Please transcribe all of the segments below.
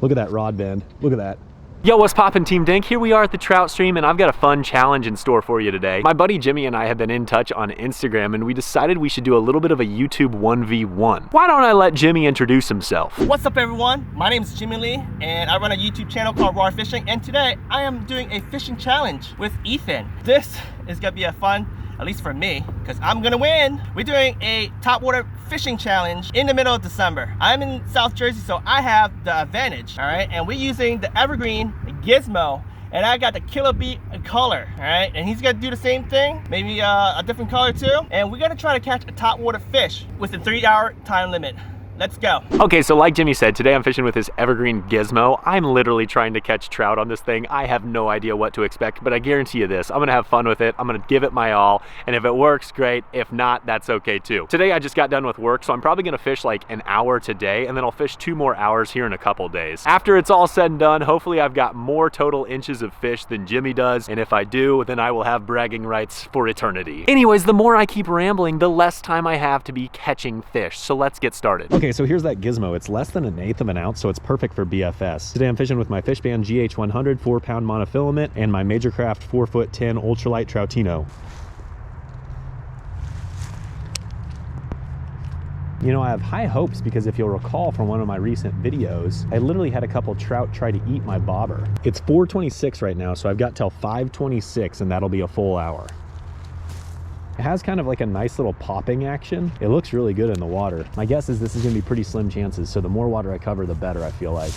Look at that rod bend. Look at that. Yo, what's poppin', Team Dink? Here we are at the trout stream, and I've got a fun challenge in store for you today. My buddy Jimmy and I have been in touch on Instagram, and we decided we should do a little bit of a YouTube 1v1. Why don't I let Jimmy introduce himself? What's up, everyone? My name is Jimmy Lee, and I run a YouTube channel called Raw Fishing, and today I am doing a fishing challenge with Ethan. This is gonna be a fun, at least for me, because I'm gonna win. We're doing a topwater fishing challenge in the middle of December. I'm in South Jersey, so I have the advantage, all right? And we're using the Evergreen Gizmo, and I got the killer beat color, all right? And he's gonna do the same thing, maybe a different color too. And we're gonna try to catch a topwater fish with a 3-hour time limit. Let's go. Okay, so like Jimmy said, today I'm fishing with this Evergreen Gizmo. I'm literally trying to catch trout on this thing. I have no idea what to expect, but I guarantee you this, I'm gonna have fun with it. I'm gonna give it my all, and if it works, great. If not, that's okay too. Today I just got done with work, so I'm probably gonna fish like an hour today, and then I'll fish 2 more hours here in a couple days. After it's all said and done, hopefully I've got more total inches of fish than Jimmy does, and if I do, then I will have bragging rights for eternity. Anyways, the more I keep rambling, the less time I have to be catching fish, so let's get started. Okay, so here's that Gizmo. It's less than 1/8 of an ounce, so it's perfect for BFS. Today I'm fishing with my Fishband GH100 4-pound monofilament and my Majorcraft 4'10" ultralight Troutino. You know, I have high hopes because if you'll recall from one of my recent videos, I literally had a couple trout try to eat my bobber. It's 4:26 right now, so I've got till 5:26 and that'll be a full hour. It has kind of like a nice little popping action. It looks really good in the water. My guess is this is gonna be pretty slim chances, so the more water I cover, the better, I feel like.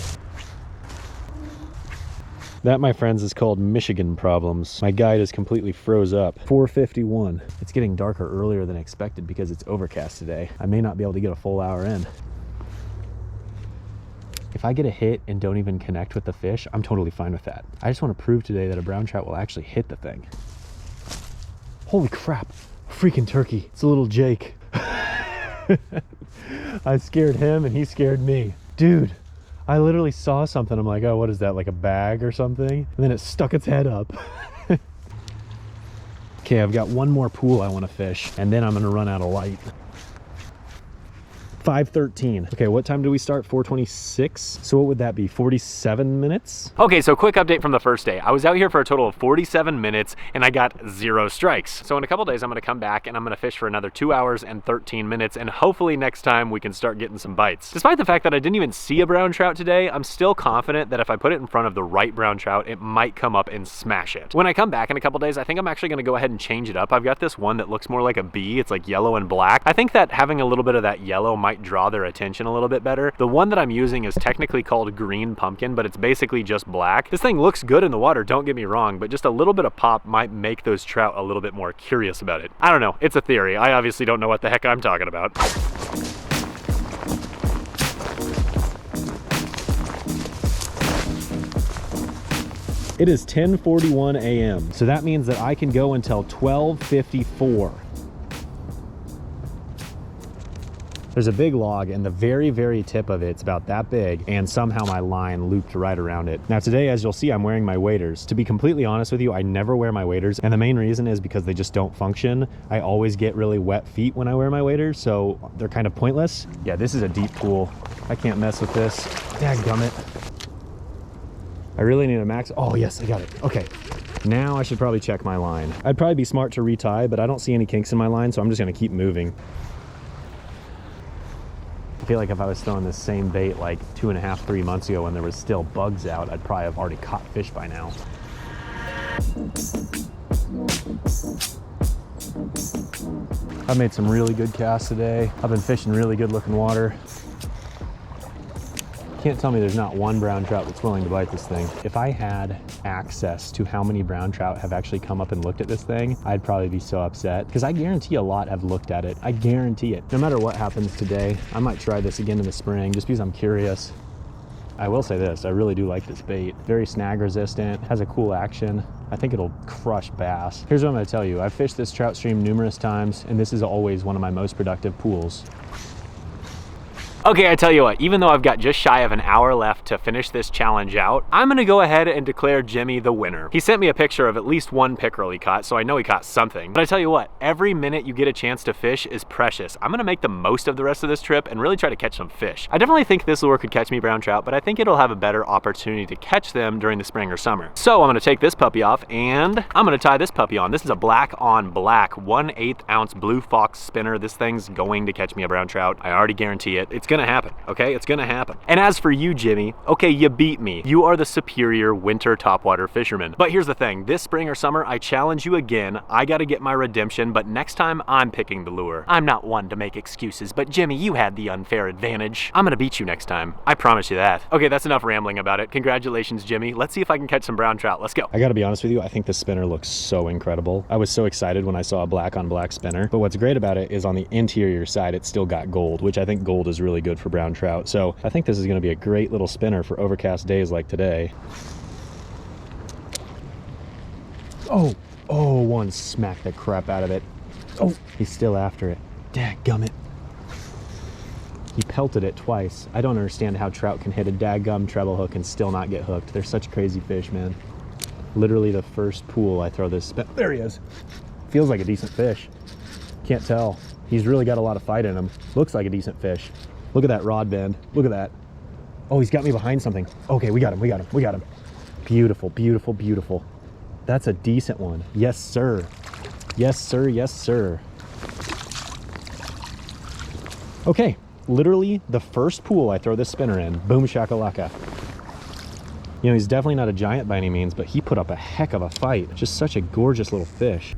That, my friends, is called Michigan problems. My guide is completely froze up. 4:51. It's getting darker earlier than expected because it's overcast today. I may not be able to get a full hour in. If I get a hit and don't even connect with the fish, I'm totally fine with that. I just want to prove today that a brown trout will actually hit the thing. Holy crap, freaking turkey. It's a little Jake. I scared him and he scared me. Dude, I literally saw something. I'm like, oh, what is that, like a bag or something? And then it stuck its head up. Okay, I've got one more pool I want to fish, and then I'm gonna run out of light. 5:13. Okay, what time do we start? 4:26. So what would that be? 47 minutes? Okay, so quick update from the first day. I was out here for a total of 47 minutes and I got 0 strikes. So in a couple days, I'm gonna come back and I'm gonna fish for another 2 hours and 13 minutes, and hopefully next time we can start getting some bites. Despite the fact that I didn't even see a brown trout today, I'm still confident that if I put it in front of the right brown trout, it might come up and smash it. When I come back in a couple days, I think I'm actually gonna go ahead and change it up. I've got this one that looks more like a bee. It's like yellow and black. I think that having a little bit of that yellow might draw their attention a little bit better. The one that I'm using is technically called green pumpkin, but it's basically just black. This thing looks good in the water, don't get me wrong, but just a little bit of pop might make those trout a little bit more curious about it. I don't know, it's a theory. I obviously don't know what the heck I'm talking about. It is 10:41 a.m. So that means that I can go until 12:54. There's a big log, and the very, very tip of it's about that big, and somehow my line looped right around it. Now today, as you'll see, I'm wearing my waders. To be completely honest with you, I never wear my waders, and the main reason is because they just don't function. I always get really wet feet when I wear my waders, so they're kind of pointless. Yeah, this is a deep pool. I can't mess with this. Dadgummit. I really need a max. Oh yes, I got it. Okay. Now I should probably check my line. I'd probably be smart to retie, but I don't see any kinks in my line, so I'm just gonna keep moving. I feel like if I was throwing this same bait like 2.5, 3 months ago when there was still bugs out, I'd probably have already caught fish by now. I've made some really good casts today. I've been fishing really good looking water. Can't tell me there's not one brown trout that's willing to bite this thing. If I had access to how many brown trout have actually come up and looked at this thing, I'd probably be so upset, because I guarantee a lot have looked at it. I guarantee it. No matter what happens today, I might try this again in the spring just because I'm curious. I will say this, I really do like this bait. Very snag resistant, has a cool action. I think it'll crush bass. Here's what I'm gonna tell you. I've fished this trout stream numerous times, and this is always one of my most productive pools. Okay, I tell you what, even though I've got just shy of an hour left to finish this challenge out, I'm gonna go ahead and declare Jimmy the winner. He sent me a picture of at least one pickerel he caught, so I know he caught something. But I tell you what, every minute you get a chance to fish is precious. I'm gonna make the most of the rest of this trip and really try to catch some fish. I definitely think this lure could catch me brown trout, but I think it'll have a better opportunity to catch them during the spring or summer. So I'm gonna take this puppy off and I'm gonna tie this puppy on. This is a black on black 1/8 ounce blue fox spinner. This thing's going to catch me a brown trout. I already guarantee it. It's gonna happen, okay? It's gonna happen. And as for you, Jimmy, okay, you beat me. You are the superior winter topwater fisherman. But here's the thing, this spring or summer, I challenge you again. I gotta get my redemption, but next time I'm picking the lure. I'm not one to make excuses, but Jimmy, you had the unfair advantage. I'm gonna beat you next time. I promise you that. Okay, that's enough rambling about it. Congratulations, Jimmy. Let's see if I can catch some brown trout. Let's go. I gotta be honest with you, I think the spinner looks so incredible. I was so excited when I saw a black on black spinner, but what's great about it is on the interior side, it's still got gold, which I think gold is really good for brown trout. So I think this is gonna be a great little spinner for overcast days like today. Oh, one smacked the crap out of it. Oh, he's still after it. Dadgummit. He pelted it twice. I don't understand how trout can hit a dadgum treble hook and still not get hooked. They're such crazy fish, man. Literally the first pool I throw this spin. There he is. Feels like a decent fish. Can't tell. He's really got a lot of fight in him. Looks like a decent fish. Look at that rod bend. Look at that. Oh, he's got me behind something. Okay, we got him, we got him, we got him. Beautiful, beautiful, beautiful. That's a decent one. Yes, sir. Yes, sir, yes, sir. Okay, literally the first pool I throw this spinner in, boom shakalaka. You know, he's definitely not a giant by any means, but he put up a heck of a fight. Just such a gorgeous little fish.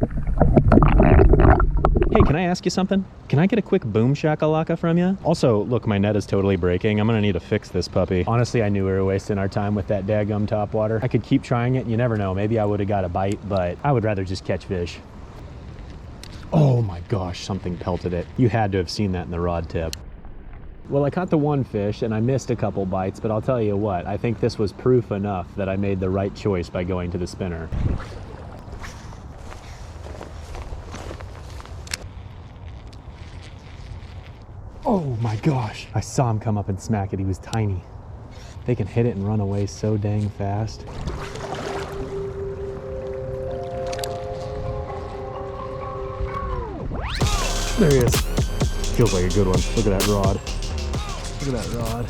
Hey, can I ask you something? Can I get a quick boom shakalaka from you? Also, look, my net is totally breaking. I'm gonna need to fix this puppy. Honestly, I knew we were wasting our time with that daggum topwater. I could keep trying it, you never know. Maybe I would've got a bite, but I would rather just catch fish. Oh my gosh, something pelted it. You had to have seen that in the rod tip. Well, I caught the one fish and I missed a couple bites, but I'll tell you what, I think this was proof enough that I made the right choice by going to the spinner. Oh my gosh. I saw him come up and smack it. He was tiny. They can hit it and run away so dang fast. There he is. Feels like a good one. Look at that rod. Look at that rod.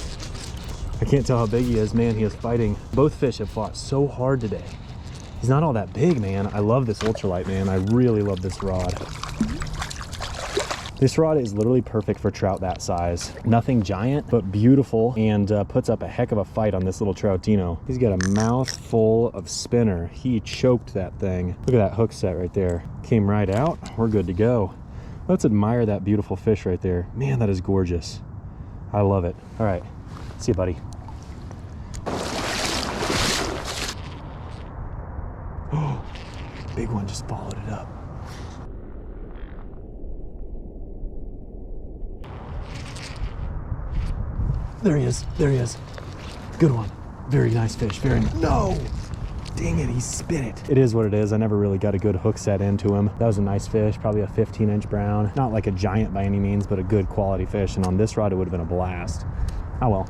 I can't tell how big he is. Man, he is fighting. Both fish have fought so hard today. He's not all that big, man. I love this ultralight, man. I really love this rod. This rod is literally perfect for trout that size. Nothing giant, but beautiful, and puts up a heck of a fight on this little Troutino. He's got a mouth full of spinner. He choked that thing. Look at that hook set right there. Came right out. We're good to go. Let's admire that beautiful fish right there. Man, that is gorgeous. I love it. All right, see you, buddy. Oh, big one just followed it up. There he is, there he is. Good one. Very nice fish, very nice. No! Dang it, he spit it. It is what it is. I never really got a good hook set into him. That was a nice fish, probably a 15-inch brown. Not like a giant by any means, but a good quality fish. And on this rod, it would have been a blast. Oh well.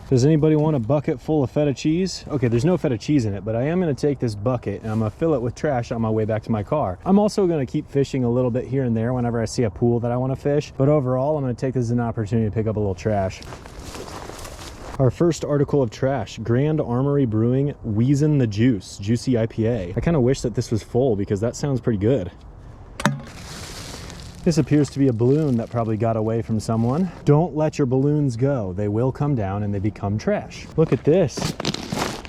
Does anybody want a bucket full of feta cheese? Okay, there's no feta cheese in it, but I am gonna take this bucket and I'm gonna fill it with trash on my way back to my car. I'm also gonna keep fishing a little bit here and there whenever I see a pool that I wanna fish, but overall, I'm gonna take this as an opportunity to pick up a little trash. Our first article of trash, Grand Armory Brewing Wheezin' the Juice, Juicy IPA. I kind of wish that this was full because that sounds pretty good. This appears to be a balloon that probably got away from someone. Don't let your balloons go. They will come down and they become trash. Look at this.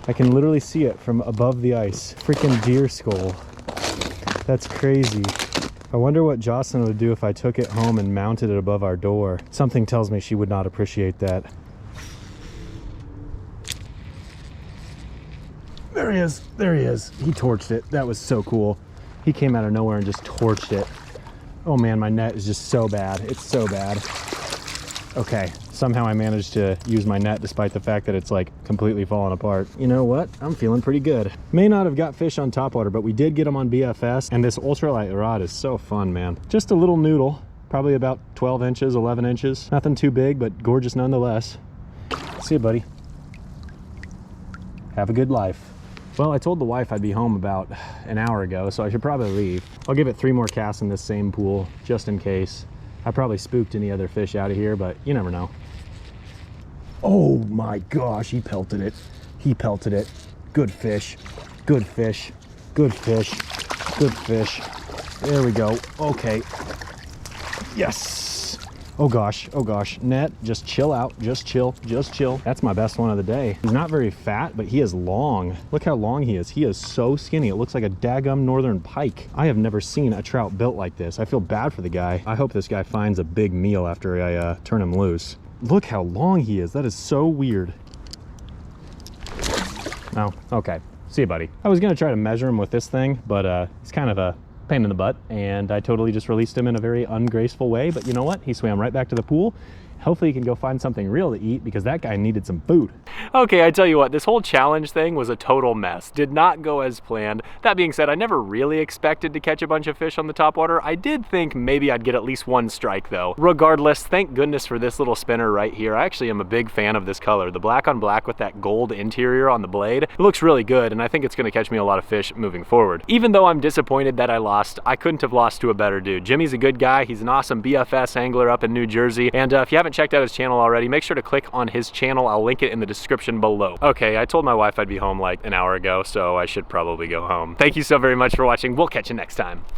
I can literally see it from above the ice. Freaking deer skull. That's crazy. I wonder what Jocelyn would do if I took it home and mounted it above our door. Something tells me she would not appreciate that. There he is, there he is. He torched it. That was so cool. He came out of nowhere and just torched it. Oh man, my net is just so bad. It's so bad. Okay, somehow I managed to use my net despite the fact that it's like completely falling apart. You know what? I'm feeling pretty good. May not have got fish on topwater, but we did get them on BFS, and this ultralight rod is so fun, man. Just a little noodle. probably about 12 inches, 11 inches. Nothing too big, but gorgeous nonetheless. See you, buddy. Have a good life. Well, I told the wife I'd be home about an hour ago, so I should probably leave. I'll give it 3 more casts in this same pool, just in case. I probably spooked any other fish out of here, but you never know. Oh my gosh, he pelted it. He pelted it. Good fish, good fish, good fish, good fish. There we go. Okay. Yes. Oh gosh, net, just chill out, just chill, just chill. That's my best one of the day. He's not very fat, but he is long. Look how long he is. He is so skinny. It looks like a daggum northern pike. I have never seen a trout built like this. I feel bad for the guy. I hope this guy finds a big meal after I turn him loose. Look how long he is. That is so weird. Oh, okay. See you, buddy. I was gonna try to measure him with this thing, but it's kind of a pain in the butt, and I totally just released him in a very ungraceful way. But you know what? He swam right back to the pool. Hopefully he can go find something real to eat, because that guy needed some food. Okay, I tell you what, this whole challenge thing was a total mess. Did not go as planned. That being said, I never really expected to catch a bunch of fish on the topwater. I did think maybe I'd get at least 1 strike though. Regardless, thank goodness for this little spinner right here. I actually am a big fan of this color. The black on black with that gold interior on the blade. It looks really good, and I think it's gonna catch me a lot of fish moving forward. Even though I'm disappointed that I lost, I couldn't have lost to a better dude. Jimmy's a good guy. He's an awesome BFS angler up in New Jersey. And if you haven't checked out his channel already, make sure to click on his channel. I'll link it in the description below. Okay, I told my wife I'd be home like an hour ago, so I should probably go home. Thank you so very much for watching. We'll catch you next time.